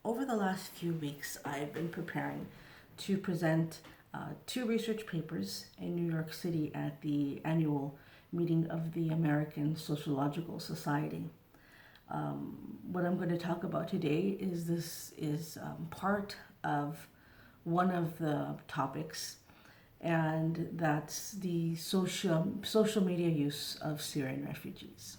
Over the last few weeks, I've been preparing to present two research papers in New York City at the annual meeting of the American Sociological Society. What I'm going to talk about today is part of one of the topics, and that's the social media use of Syrian refugees.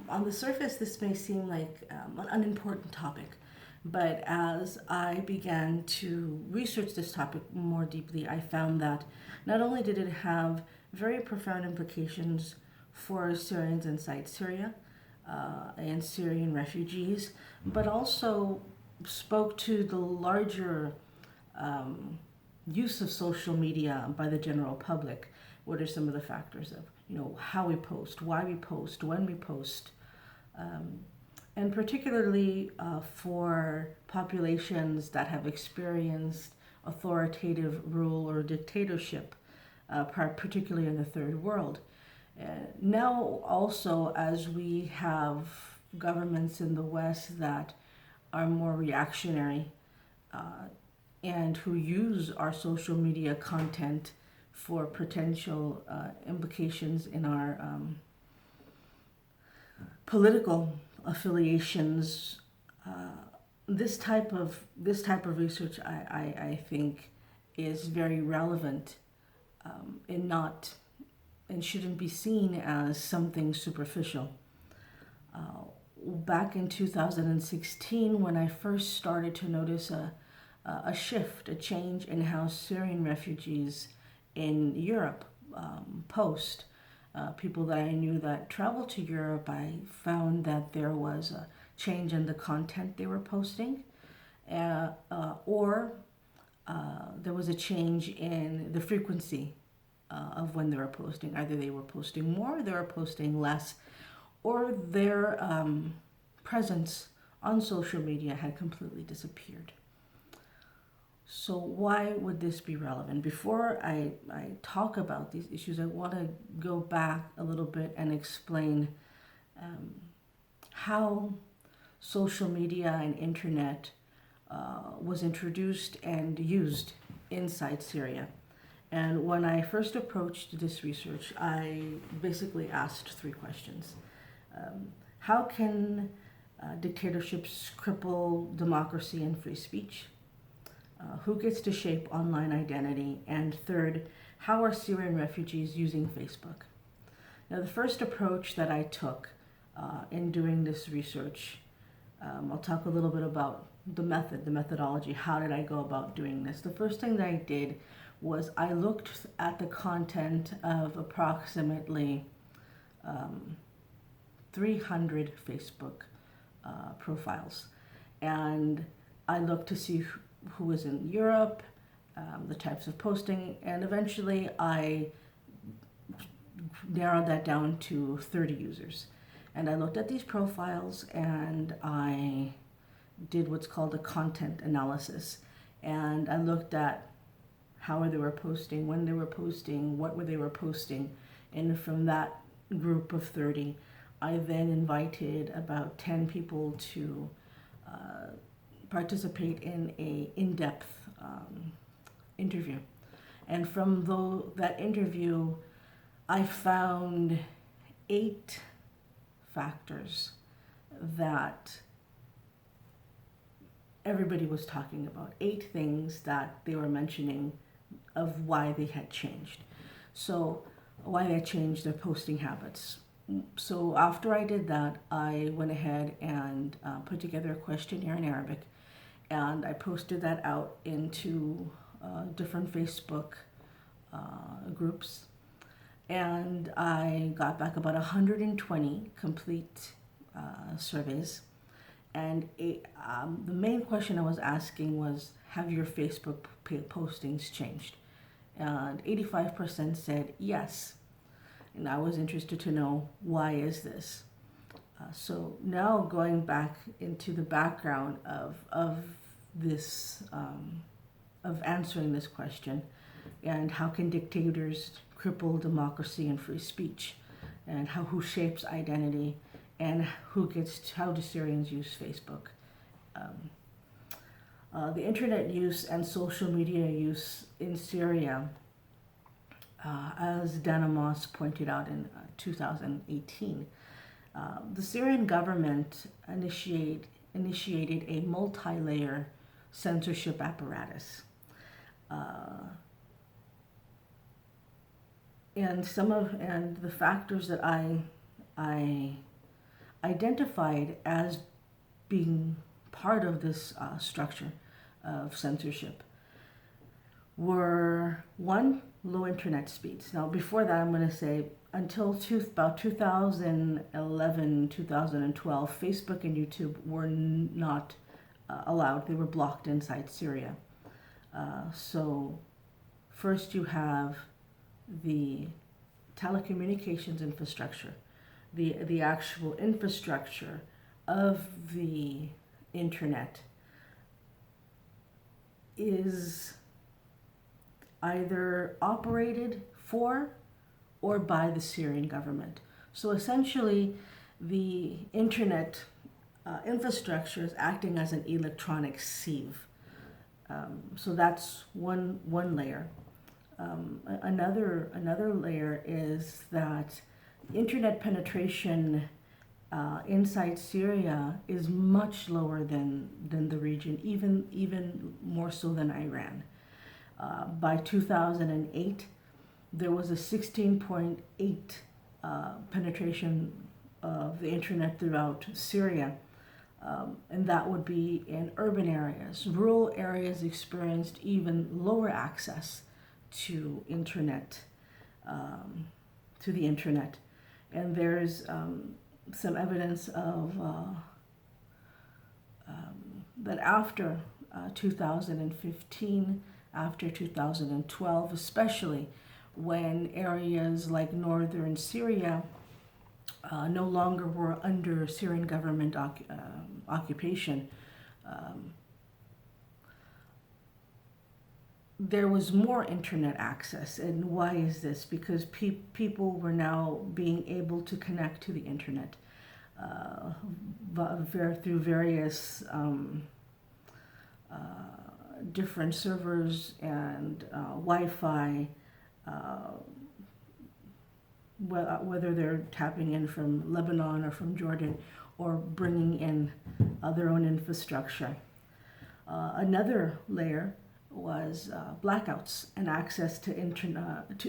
On the surface, this may seem like an unimportant topic, but as I began to research this topic more deeply, I found that not only did it have very profound implications for Syrians inside Syria and Syrian refugees, but also spoke to the larger use of social media by the general public. What are some of the factors of how we post, why we post, when we post, and particularly for populations that have experienced authoritative rule or dictatorship, particularly in the third world. Now also, as we have governments in the West that are more reactionary and who use our social media content for potential implications in our political affiliations, this type of research I think is very relevant and shouldn't be seen as something superficial. Back in 2016, when I first started to notice a shift, a change in how Syrian refugees in Europe post, people that I knew that traveled to Europe, I found that there was a change in the content they were posting, or there was a change in the frequency of when they were posting. Either they were posting more, they were posting less, or their presence on social media had completely disappeared. So why would this be relevant? Before I talk about these issues, I want to go back a little bit and explain how social media and internet was introduced and used inside Syria. And when I first approached this research, I basically asked three questions. How can dictatorships cripple democracy and free speech? Who gets to shape online identity? And third, how are Syrian refugees using Facebook? Now, the first approach that I took in doing this research, I'll talk a little bit about the methodology. How did I go about doing this? The first thing that I did was I looked at the content of approximately 300 Facebook profiles, and I looked to see who was in Europe, the types of posting, and eventually I narrowed that down to 30 users. And I looked at these profiles and I did what's called a content analysis. And I looked at how they were posting, when they were posting, what they were posting. And from that group of 30, I then invited about 10 people to participate in a in-depth interview. And from that interview, I found 8 factors that everybody was talking about, 8 things that they were mentioning of why they had changed. So why they changed their posting habits. So after I did that, I went ahead and put together a questionnaire in Arabic, and I posted that out into different Facebook groups. And I got back about 120 complete surveys. And the main question I was asking was, have your Facebook postings changed? And 85% said yes. And I was interested to know, why is this? So now going back into the background of this, of answering this question, and how can dictators cripple democracy and free speech, and who shapes identity, and how do Syrians use Facebook? The internet use and social media use in Syria, as Dana Moss pointed out in 2018, the Syrian government initiated a multi-layer censorship apparatus. And the factors that I identified as being part of this structure of censorship were, one, low internet speeds. Now, before that, I'm going to say until about 2011, 2012, Facebook and YouTube were not allowed. They were blocked inside Syria. So first you have the telecommunications infrastructure, the actual infrastructure of the internet is either operated for or by the Syrian government. So essentially, the internet infrastructure is acting as an electronic sieve. So that's one layer. Another layer is that internet penetration inside Syria is much lower than the region, even more so than Iran. By 2008, there was a 16.8 penetration of the internet throughout Syria, and that would be in urban areas. Rural areas experienced even lower access to internet, to the internet, and there's some evidence of that after 2015, after 2012, especially when areas like northern Syria no longer were under Syrian government occupation, there was more internet access. And why is this? Because people were now being able to connect to the internet through various different servers and Wi-Fi, whether they're tapping in from Lebanon or from Jordan or bringing in their own infrastructure. Another layer was blackouts and access to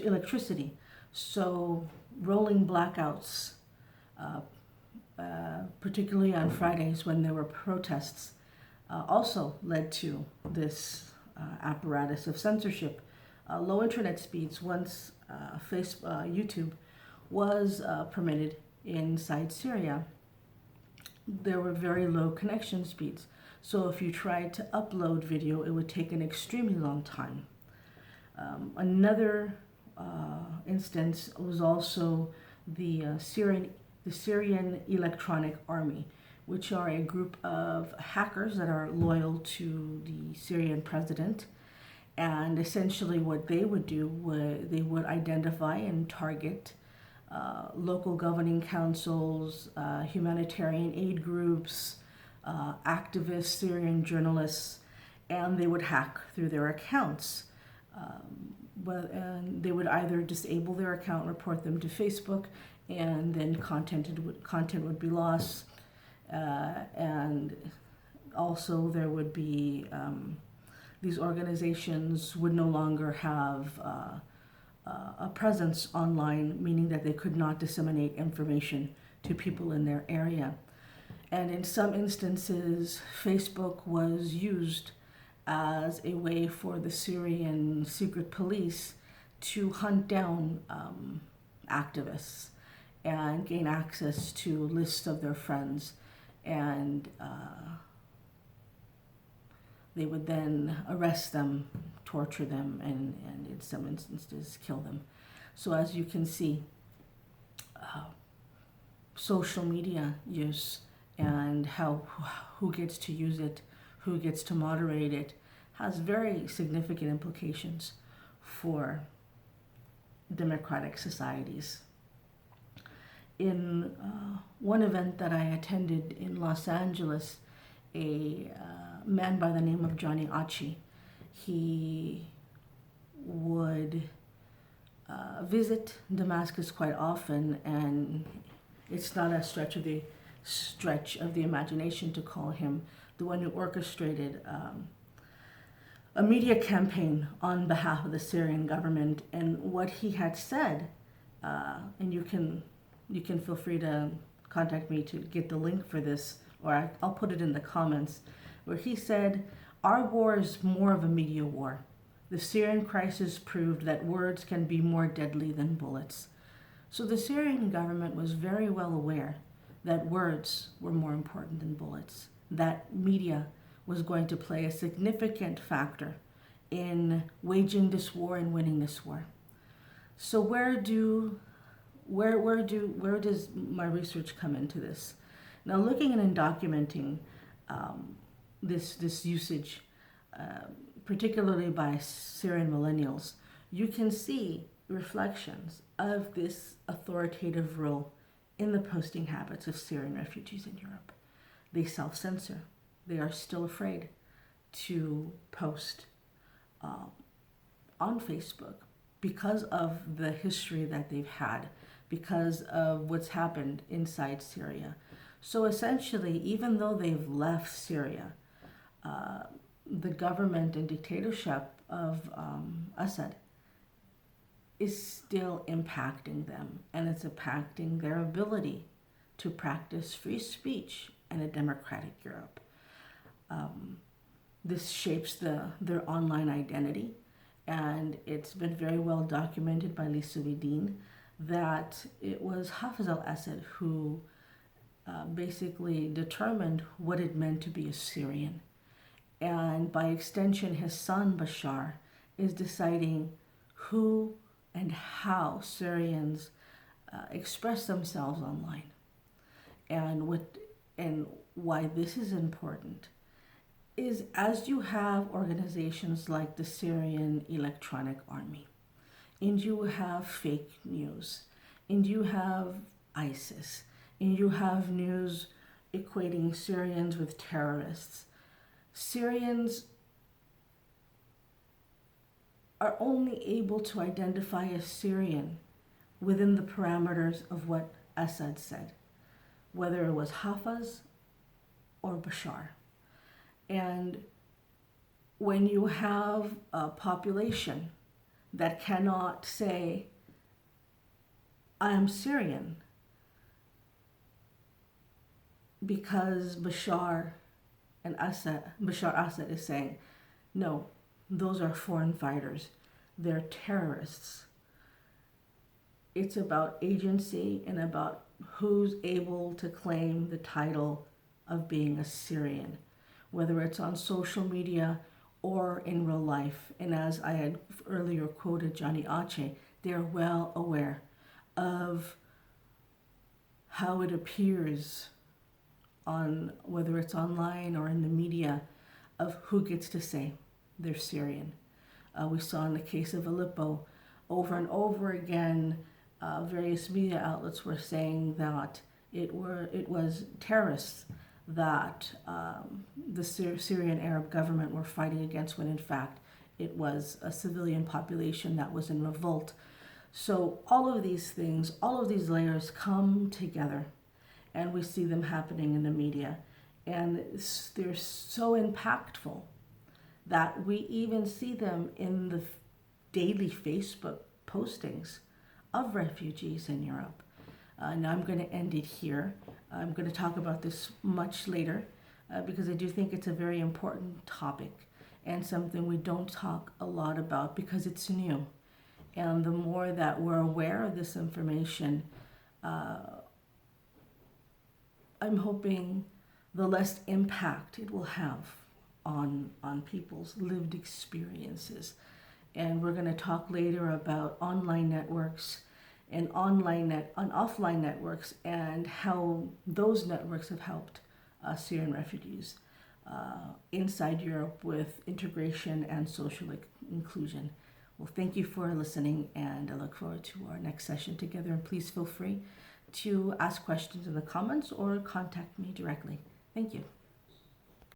electricity. So rolling blackouts, particularly on Fridays when there were protests, also led to this apparatus of censorship. Low internet speeds, once YouTube was permitted inside Syria, there were very low connection speeds. So if you tried to upload video, it would take an extremely long time. Another instance was also the Syrian Electronic Army, which are a group of hackers that are loyal to the Syrian president. And essentially what they would do, they would identify and target local governing councils, humanitarian aid groups, activists, Syrian journalists, and they would hack through their accounts. And they would either disable their account, report them to Facebook, and then content would be lost. And also there would be, these organizations would no longer have a presence online, meaning that they could not disseminate information to people in their area. And in some instances, Facebook was used as a way for the Syrian secret police to hunt down activists and gain access to lists of their friends. And they would then arrest them, torture them, and in some instances kill them. So as you can see, social media use and who gets to use it, who gets to moderate it, has very significant implications for democratic societies. In one event that I attended in Los Angeles a man by the name of Johnny Achi. He would visit Damascus quite often, and it's not a stretch of the imagination to call him the one who orchestrated a media campaign on behalf of the Syrian government. And what he had said, and you can feel free to contact me to get the link for this, or I'll put it in the comments, where he said, "Our war is more of a media war. The Syrian crisis proved that words can be more deadly than bullets." So the Syrian government was very well aware that words were more important than bullets, that media was going to play a significant factor in waging this war and winning this war. So where does my research come into this? Now, looking and documenting this usage, particularly by Syrian millennials, you can see reflections of this authoritative rule in the posting habits of Syrian refugees in Europe. They self-censor. They are still afraid to post on Facebook because of the history that they've had, because of what's happened inside Syria. So essentially, even though they've left Syria, the government and dictatorship of Assad is still impacting them, and it's impacting their ability to practice free speech in a democratic Europe. This shapes their online identity, and it's been very well documented by Wadeen that it was Hafez al-Assad who basically determined what it meant to be a Syrian. And by extension, his son Bashar is deciding who and how Syrians express themselves online. And why this is important is, as you have organizations like the Syrian Electronic Army, and you have fake news, and you have ISIS, and you have news equating Syrians with terrorists, Syrians are only able to identify a Syrian within the parameters of what Assad said, whether it was Hafez or Bashar. And when you have a population that cannot say, "I am Syrian," because Bashar Assad is saying, "No, those are foreign fighters. They're terrorists." It's about agency and about who's able to claim the title of being a Syrian, whether it's on social media or in real life. And as I had earlier quoted Johnny Achi, they're well aware of how it appears on, whether it's online or in the media, of who gets to say they're Syrian. We saw in the case of Aleppo, over and over again, various media outlets were saying that it was terrorists that the Syrian Arab government were fighting against, when in fact it was a civilian population that was in revolt. So all of these things, all of these layers come together, and we see them happening in the media. And they're so impactful that we even see them in the daily Facebook postings of refugees in Europe. Now I'm going to end it here. I'm going to talk about this much later because I do think it's a very important topic and something we don't talk a lot about because it's new. And the more that we're aware of this information, I'm hoping the less impact it will have on people's lived experiences. And we're going to talk later about online networks and offline networks and how those networks have helped Syrian refugees inside Europe with integration and social inclusion. Well, thank you for listening, and I look forward to our next session together. And please feel free to ask questions in the comments or contact me directly. Thank you.